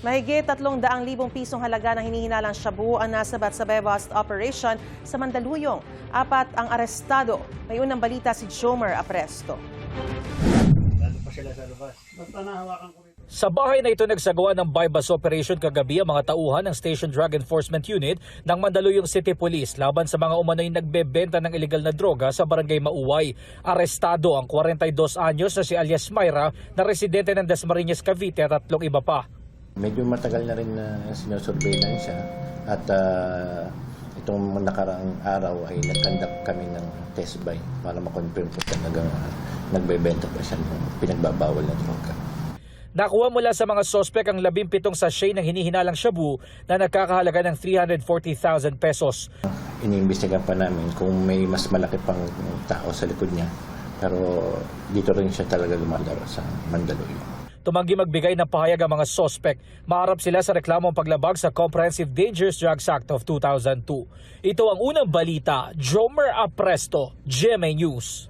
Mahigit 300,000 pisong halaga ng hinihinalang shabu ang nasabat sa bust operation sa Mandaluyong. 4 ang arestado. May unang balita si Jomer Apresto. Lalo pa sila sa labas. Basta nahawakan ko rin. Sa bahay na ito nagsagawa ng buy-bust operation kagabi ang mga tauhan ng Station Drug Enforcement Unit ng Mandaluyong City Police laban sa mga umano'y nagbebenta ng iligal na droga sa Barangay Mauway. Arestado ang 42 anyos na si alias Myra na residente ng Dasmariñas, Cavite at 3 iba pa. Medyo matagal na rin na sinusurveillance siya at itong nakaraang araw ay nag-conduct kami ng test buy para makonfirm kung talagang nagbebenta pa siya ng pinagbabawal na droga. Nakuha mula sa mga sospek ang 17 sachet ng hinihinalang shabu na nagkakahalaga ng 340,000 pesos. Iniimbestigahan pa namin kung may mas malaki pang tao sa likod niya, pero dito rin siya talaga lumalaro sa Mandaluyong. Tumanggi magbigay ng pahayag ang mga sospek. Maharap sila sa reklamong paglabag sa Comprehensive Dangerous Drugs Act of 2002. Ito ang unang balita. Jomer Apresto, GMA News.